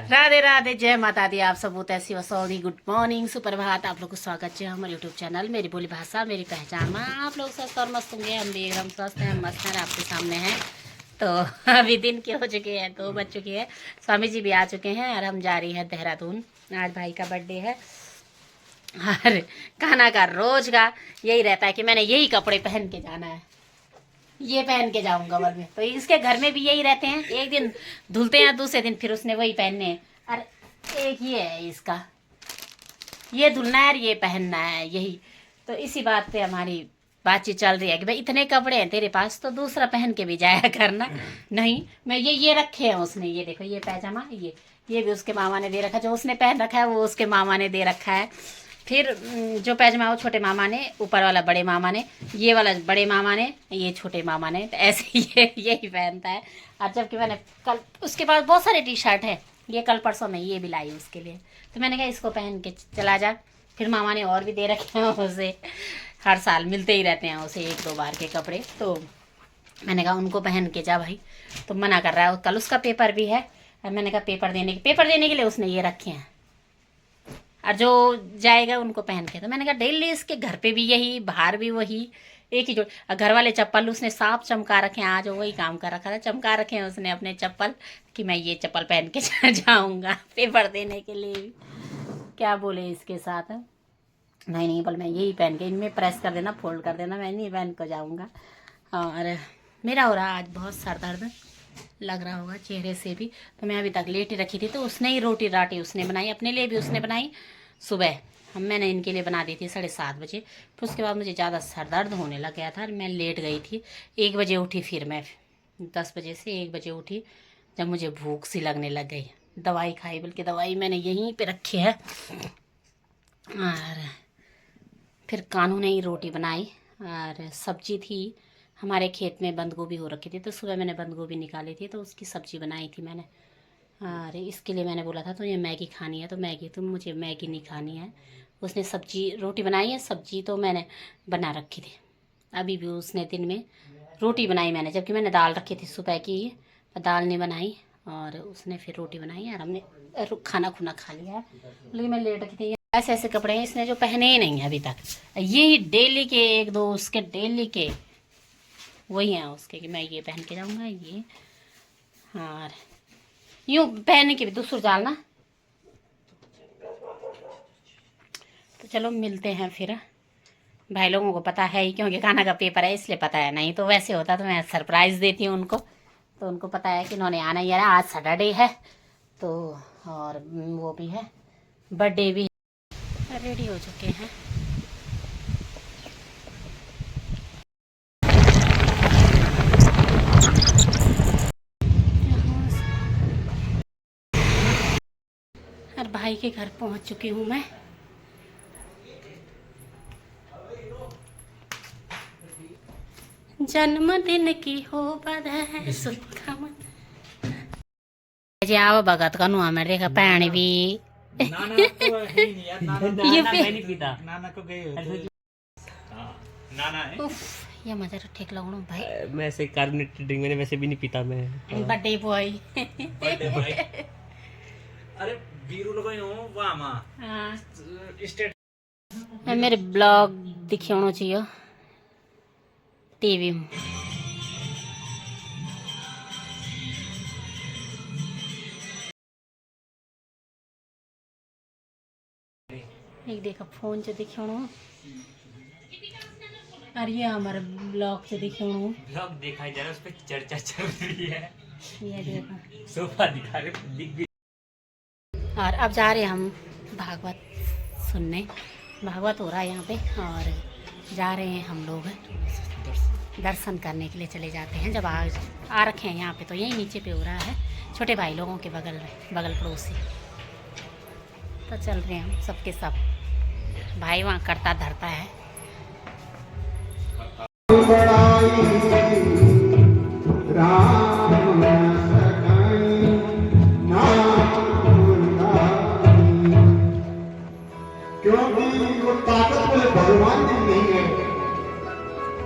राधे राधे, जय माता दी। आप सब ऐसी वसौदी गुड मॉर्निंग, सुप्रभात। आप लोग को स्वागत है हमारे यूट्यूब चैनल मेरी बोली भाषा मेरी पहचान में। आप लोग स्वस्थ और मस्त होंगे, हम भी एकदम स्वस्थ हैं, मस्त हैं, आपके सामने हैं। तो अभी दिन के हो चुके हैं, 2 बज चुके हैं, स्वामी जी भी आ चुके हैं और हम जा रही हैं देहरादून। आज भाई का बर्थडे है और खाना का रोज का यही रहता है कि मैंने यही कपड़े पहन के जाना है, ये पहन के जाऊंगा वर्ग में। तो इसके घर में भी यही रहते हैं, एक दिन धुलते हैं, दूसरे दिन फिर उसने वही पहनने हैं। अरे एक ये है इसका, ये धुलना है और ये पहनना है, यही। तो इसी बात पे हमारी बातचीत चल रही है कि भाई इतने कपड़े हैं तेरे पास तो दूसरा पहन के भी जाया करना। नहीं, मैं ये रखे हैं उसने, ये देखो, ये पैजामा, ये भी उसके मामा ने दे रखा है। जो उसने पहन रखा है वो उसके मामा ने दे रखा है। फिर जो पैजामा वो छोटे मामा ने, ऊपर वाला बड़े मामा ने, ये वाला बड़े मामा ने, ये छोटे मामा ने। तो ऐसे यही पहनता है। और जबकि मैंने कल उसके पास बहुत सारे टी शर्ट है, ये कल परसों में ये भी लाई उसके लिए। तो मैंने कहा इसको पहन के चला जा। फिर मामा ने और भी दे रखे हैं उसे, हर साल मिलते ही रहते हैं उसे 1-2 बार के कपड़े। तो मैंने कहा उनको पहन के जा भाई। तो मना कर रहा है, कल उसका पेपर भी है। और मैंने कहा पेपर देने के लिए उसने ये रखे हैं, और जो जाएगा उनको पहन के। तो मैंने कहा डेली इसके घर पे भी यही, बाहर भी वही, एक ही जोड़। घर वाले चप्पल उसने साफ चमका रखे हैं, आज वही काम कर रखा था, चमका रखे हैं उसने अपने चप्पल कि मैं ये चप्पल पहन के जाऊंगा पेपर देने के लिए। क्या बोले इसके साथ, नहीं बोल मैं यही पहन के, इनमें प्रेस कर देना, फोल्ड कर देना, मैं नहीं पहन कर जाऊँगा। और मेरा हो रहा आज बहुत सर दर्द, लग रहा होगा चेहरे से भी। तो मैं अभी तक लेट ही रखी थी। तो उसने ही रोटी राटी उसने बनाई, अपने लिए भी उसने बनाई सुबह। मैंने इनके लिए बना दी थी 7:30 बजे। फिर उसके बाद मुझे ज़्यादा सर दर्द होने लग गया था और मैं लेट गई थी। 1 बजे उठी, फिर मैं 10 बजे से 1 बजे उठी, जब मुझे भूख सी लगने लग गई। दवाई खाई, बल्कि दवाई मैंने यहीं पे रखी है। और फिर कानू ने ही रोटी बनाई और सब्जी थी। हमारे खेत में बंद गोभी हो रखी थी, तो सुबह मैंने बंद गोभी निकाली थी, तो उसकी सब्ज़ी बनाई थी मैंने। अरे इसके लिए मैंने बोला था तो ये मैगी खानी है, तो मैगी, तो मुझे मैगी नहीं खानी है। उसने सब्जी रोटी बनाई है, सब्जी तो मैंने बना रखी थी। अभी भी उसने दिन में रोटी बनाई मैंने, जबकि मैंने दाल रखी थी सुबह की, दाल नहीं बनाई। और उसने फिर रोटी बनाई और हमने खाना खुना खा लिया है। लेकिन मैं लेट रखी थी। ऐसे ऐसे कपड़े हैं इसने जो पहने ही नहीं है अभी तक। यही डेली के 1-2 उसके डेली के वही हैं उसके, कि मैं ये पहन के जाऊंगा, ये। हाँ, यूँ पहन के भी दूसर डालना। तो चलो मिलते हैं फिर। भाई लोगों को पता है ही, क्योंकि खाना का पेपर है इसलिए पता है, नहीं तो वैसे होता तो मैं सरप्राइज़ देती हूँ उनको। तो उनको पता है कि इन्होंने आना ही है, आज सैटरडे है तो, और वो भी है, बर्थडे भी है। रेडी हो चुके हैं। और भाई के घर पहुंच चुकी हूँ मैं। जन्मदिन की हो बधाई, जी आओ भगत का नुआ में देखा पैणी भी। नाना तो है नहीं यार, नाना ये मैं नहीं पीता, नाना को गए हो। नाना है। उफ, ये मजा तो ठीक लगणो भाई। मैं ऐसे कार्बोनेटेड ड्रिंक मैंने वैसे भी नहीं पीता मैं। Birthday boy. Birthday boy. अरे बीरू लोग नो वाह मां। हां, स्टेट मेरे ब्लॉग दिखाणो चाहिए टीवी में। एक देखा फोन से दिखाणो, और ये हमारे ब्लॉग से दिखाणो। ब्लॉग देखा जा रहा है, उस पे चर्चा चल रही है। ये देखा, सोफा दिखा रहे, दिख भी। और अब जा रहे हम भागवत सुनने। भागवत हो रहा है यहाँ पे, और जा रहे हैं हम लोग दर्शन करने के लिए। चले जाते हैं, जब आ रखे हैं यहाँ पे, तो यही नीचे पे हो रहा है, छोटे भाई लोगों के बगल पड़ोसी। तो चल रहे हैं हम सबके सब। भाई वहाँ करता धरता है। क्योंकि वो ताकत कोई भगवान की नहीं है,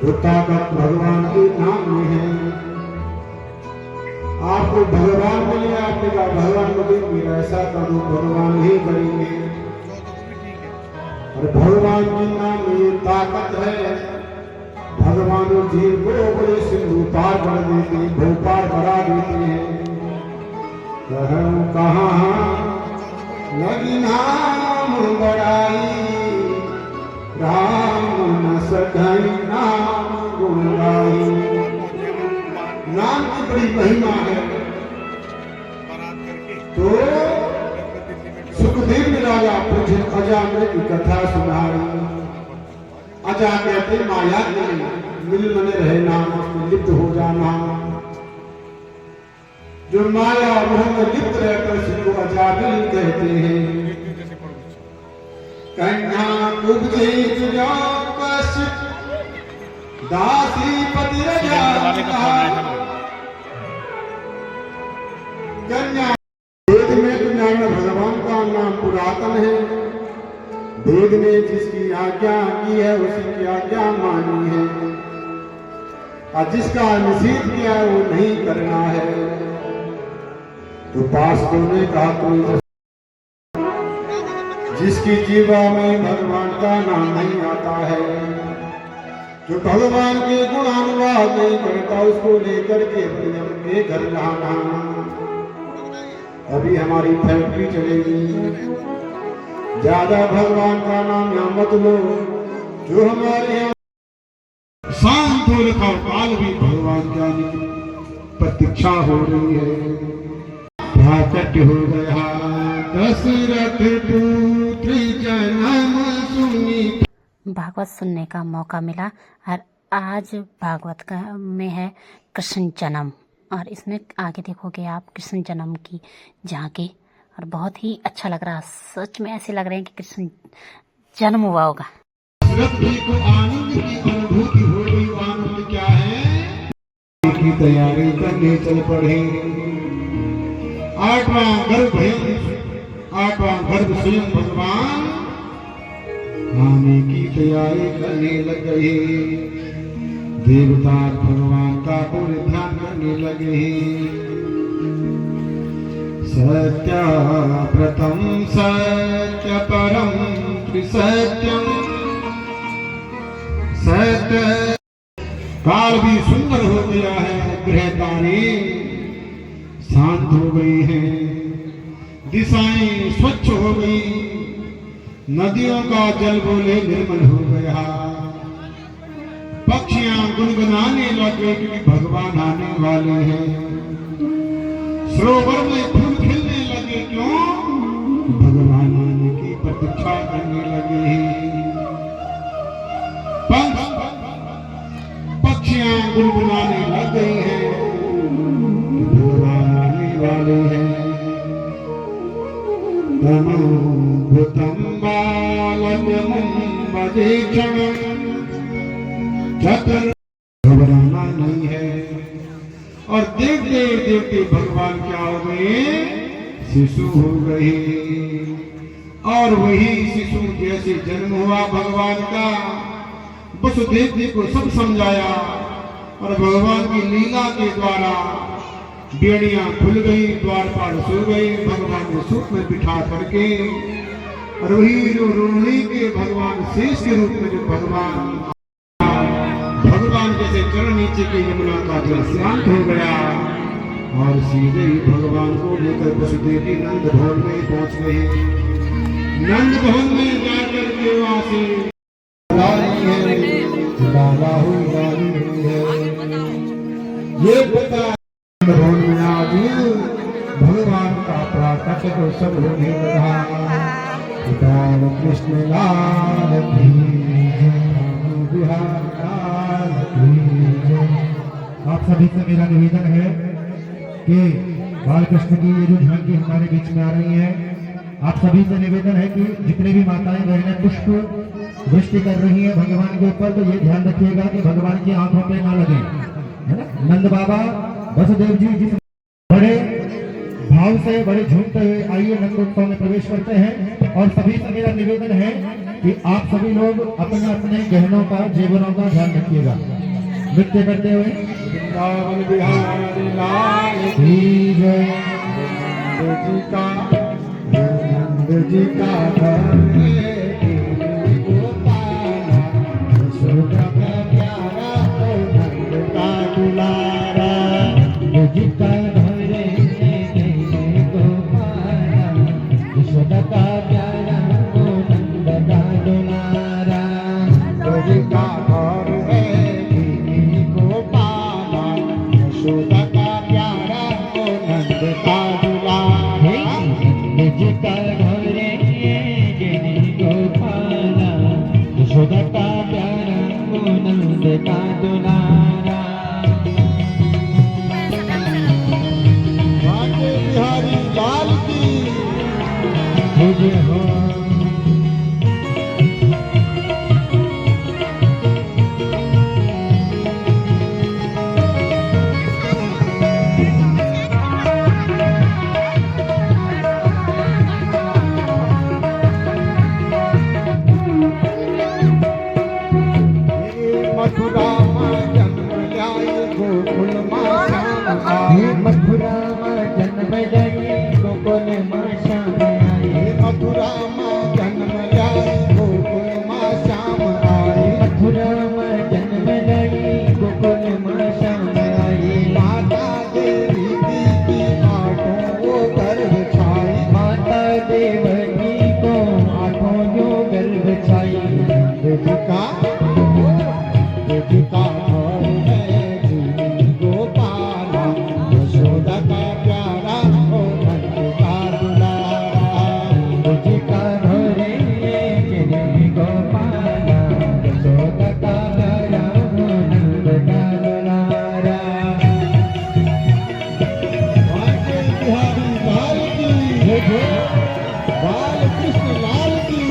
वो ताकत भगवान के नाम में है। आपको भगवान मिले, आपने कहा भगवान मुझे मेरा ऐसा कर दो, भगवान ही करेंगे। और भगवान के नाम में ये ताकत है, भगवान जीव को बड़े सिंधु पार कर देते हैं, भू पार करा देते हैं। कहाँ लगी नाम बड़ाई, राम न सकई नाम गुण गाई। नाम की बड़ी महिमा है। तो सुखदेव ने राजा पूछे, अजा की कथा सुनाई। अजा कहते माया के मिल मन रहना, उसमें लिप्त हो जाना। जो माया मोह में लिप्त रहकर उसको अजामिल कहते हैं। कन्या कुब्जे तुझा कश्यप दासी पति रजा कन्या। वेद में तो नारायण भगवान का नाम पुरातन है। वेद ने जिसकी आज्ञा की है उसी की आज्ञा मानी है, और जिसका निषेध किया है वो नहीं करना है। तो पास ने कहा कोई जिसकी जीवा में भगवान का नाम नहीं आता है, जो भगवान के गुणानुवाद नहीं करता, उसको लेकर के अपने अपने घर लाना। अभी हमारी फैक्ट्री चलेगी। ज्यादा भगवान का नाम यहाँ मत लो। जो हमारे यहाँ शांत हो रखा काल भी भगवान की प्रतीक्षा हो रही है। प्रकट हो गया दशरथ पुत्र जन्म सुनी। भागवत सुनने का मौका मिला और आज भागवत का में है कृष्ण जन्म, और इसमें आगे देखोगे आप कृष्ण जन्म की झांकी, और बहुत ही अच्छा लग रहा है। सच में ऐसे लग रहे हैं कि कृष्ण जन्म हुआ होगा। को आनंद की अनुभूति हो गई। आनंद क्या है की तैयारी करने चल पड़े। आठवां गर्भ स्वयं भगवान आने की तैयारी करने लग गए। देवता भगवान का पूरे ध्यान करने लगे। सत्य प्रथम सत्य परम त्रिसत्यम। सत्य काल भी सुंदर हो गया है, ग्रह तारे शांत हो गई हैं, दिशाएं स्वच्छ हो गई, नदियों का जल बोले निर्मल हो गया। पक्षियां गुनगुनाने लगे क्योंकि भगवान आने वाले हैं। सरोवर में फूल खिलने लगे, क्यों? भगवान आने की प्रतीक्षा करने लगे। पक्षियां गुनगुनाने लग गई हैं, भगवान आने वाले हैं। तनुभूतं बालकं वदेक्षणं चतुर। घबराना नहीं है। और देखते देखते भगवान क्या हो गए? शिशु हो गए। और वही शिशु जैसे जन्म हुआ भगवान का, वसुदेव जी को सब समझाया, और भगवान की लीला के द्वारा बेड़ियां खुल गई, द्वारपाल सो गई। भगवान को सुख में बिठा करके, और वही जो रोहिणी के भगवान शेष के रूप में जो भगवान जैसे चरण नीचे के यमुना का जल शांत हो गया, और सीधे ही भगवान को लेकर वसुदेव जी नंद भवन में पहुंच गए। नंद भवन में जाकर के वहां से ये बता भवन में आज भगवान का प्राकट तो सब होने लगा। कृष्ण लाल की बिहार लाल की। आप सभी से मेरा निवेदन है कि बाल कृष्ण की ये जो झांकी हमारे बीच में आ रही है, आप सभी से निवेदन है कि जितने भी माताएं बहनें पुष्प वृष्टि कर रही है भगवान के ऊपर, तो ये ध्यान रखिएगा कि भगवान की आंखों पे ना लगे, है ना। नंद बाबा वसुदेव जी जिस बड़े भाव से बड़े झूमते हुए आइए नंद उत्सव में प्रवेश करते हैं। और सभी से मेरा निवेदन है कि आप सभी लोग अपने अपने गहनों का जेवरों का ध्यान रखिएगा। नृत्य करते हुए वृंदावन बिहारी लाल की जय। नंद जी का घर है गोपाला, यशोदा का प्यारा तो नंद का दुलारा। जी का घर है गोपाला, यशोदा का प्यारा तो नंद का दुलारा। जी का घर है गोपाला, यशोदा का प्यारा तो नंद का दुलारा। जी का घर है गोपाला, यशोदा का प्यारा तो नंद का दुलारा। बांके बिहारी लाल की जय हो। मथुरा में जन्म ल्याए गोकुल मां श्याम आए। मथुरा में जन्म लिए गोकुल मां श्याम आए। मथुरा में जन्म ल्याए गोकुल मां श्याम आए। मथुरा में जन्म लिए गोकुल मां श्याम आए। माता देवी की आठों वो गर्भ छाई। माता देवकी को आठों जो गर्भ छाई। देवी का घर है गोपाला, यशोदा का प्यारा ओ नंद का दुलारा। जी का घर है गोपाला, यशोदा का प्यारा नंद का दुलारा। बांके बिहारी लाल की बाल कृष्ण लाल की।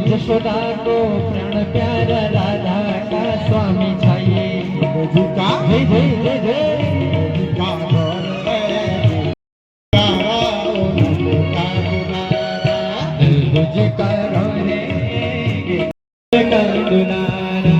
यशोदा को प्राण प्यारा राधा का स्वामी चाहिए। जी का जय जय जय जय। का घर है प्यारा ओ नंद का दुलारा। जी का रोने का दुलारा।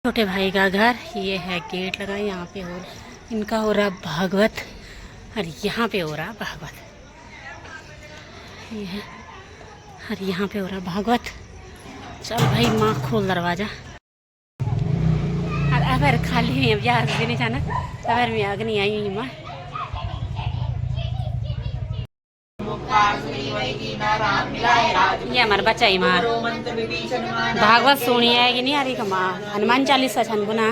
छोटे भाई का घर, ये है गेट लगा यहाँ पे, और इनका हो रहा भागवत, और यहाँ पे हो रहा भागवत, ये है, और यहाँ पे हो रहा भागवत। चल भाई माँ खोल दरवाजा। अगर खाली नहीं अब जहाज भी नहीं जाना, अगर मैं आग नहीं आई हुई माँ। ये हमारा बच्चा ही मार भागवत सुनी है कि नहीं आ रही कमा हनुमान चालीसा छन गुना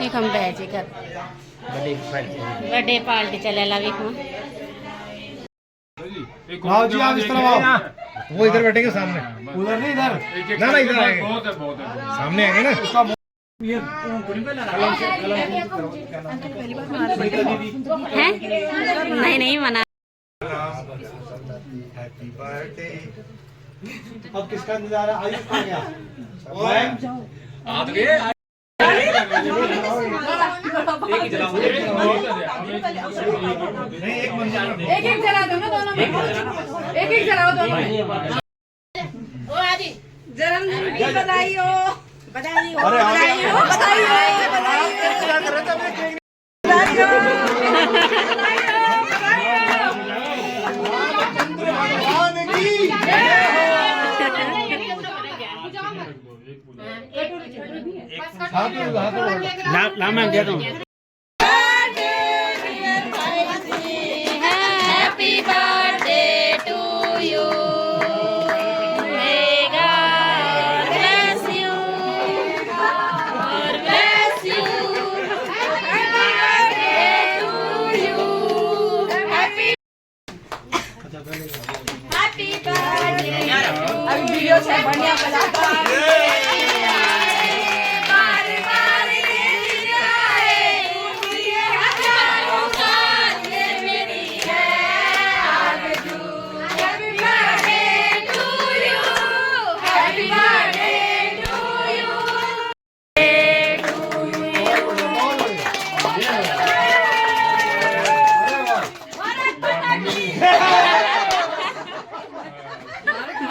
एक हम बैठे कर बर्थडे पार्टी चले ला वीक में। आओ जी आप इस तरफ आओ। वो इधर बैठेंगे सामने, उधर नहीं इधर ना ना इधर आएंगे, सामने आएंगे ना। हैं नहीं नहीं मना। हैप्पी बर्थडे अब किसका इंतजार है? आयुष कहाँ गया? आ तो गए एक ही जलाओ नहीं, एक मंदिर एक जला दो ना दोनों में, एक जलाओ दोनों। ओ आदि जन्मदिन की बधाई हो, बधाई हो, अरे बधाई हो, बधाई हो, बधाई हो, भगवान की ला मैं दे दूं। Happy birthday to you, may God bless you or bless you. Happy birthday. अभी वीडियो से बढ़िया बना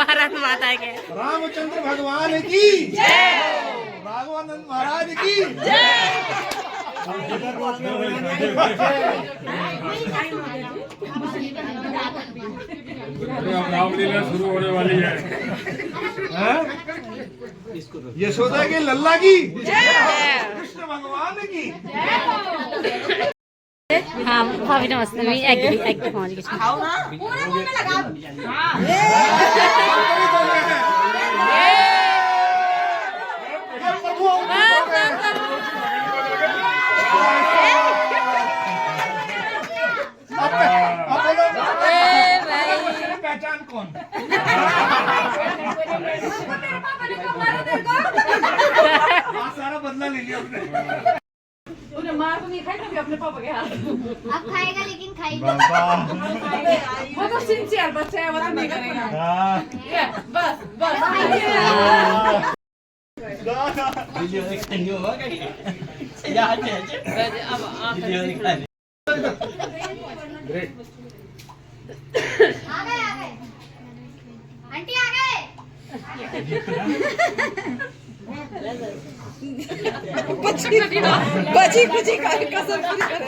भारत माता के रामचंद्र भगवान की जय, राघवानंद महाराज की जय। रामलीला शुरू होने वाली है। यशोदा के लल्ला की जय, कृष्ण भगवान की हाँ भाभी नमस्ते मैं एक पहुँच गई पहचान कौन? सारा बदला ले लिया आपने। उन्हें मार तो नहीं खाई कभी अपने पापा के हाथ। अब खाएगा लेकिन खाएगा। वो तो सिंसियर बच्चा है, वो तो नहीं करेगा। ये बस बस। आ गए आंटी आ गए। बची कुची कर कसम पूरी कर।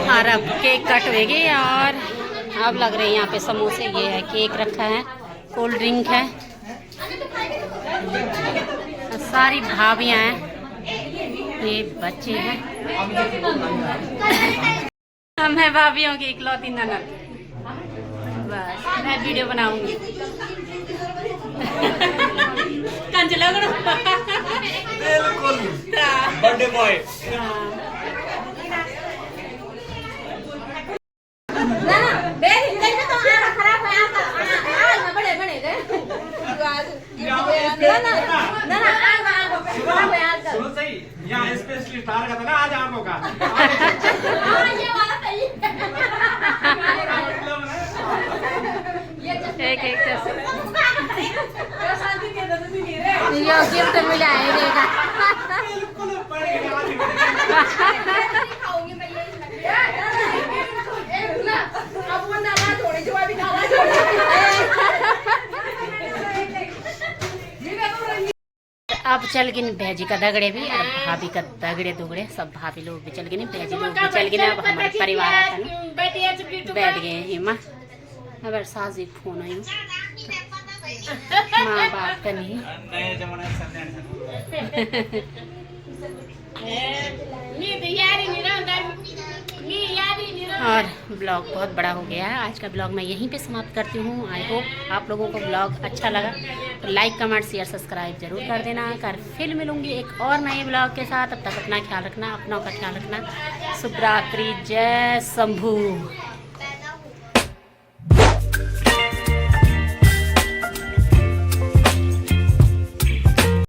और अब केक कट होगी और अब लग रहे हैं यहाँ पे समोसे, ये है केक रखा है, कोल्ड ड्रिंक है, सारी भाभियाँ हैं, ये बच्चे हैं, हम हैं भाभियों की इकलौती ननद। बस मैं वीडियो बनाऊंगी। कंचला बिल्कुल बर्थडे बॉय। सुनो सही, यहाँ स्पेशली तार का था ना आज आमों का। एक गिफ्ट मिला है देखा। अब चल गए भैजी का दगड़े भी और भाभी का दगड़े दुगड़े सब भाभी लोग भी चल गए, भैजी लोग भी चल गए। अब हमारे परिवार आता है ना, बैठ गए हैं माँ। अब सास जी फोन आई माँ बाप का नहीं नए जमाने और ब्लॉग बहुत बड़ा हो गया है। आज का ब्लॉग मैं यहीं पे समाप्त करती हूँ। आई होप आप लोगों को ब्लॉग अच्छा लगा तो लाइक कमेंट शेयर सब्सक्राइब जरूर कर देना। कर फिर मिलूंगी एक और नए ब्लॉग के साथ। तब तक अपना ख्याल रखना, अपनों का ख्याल रखना। शुभ रात्रि, जय शंभू।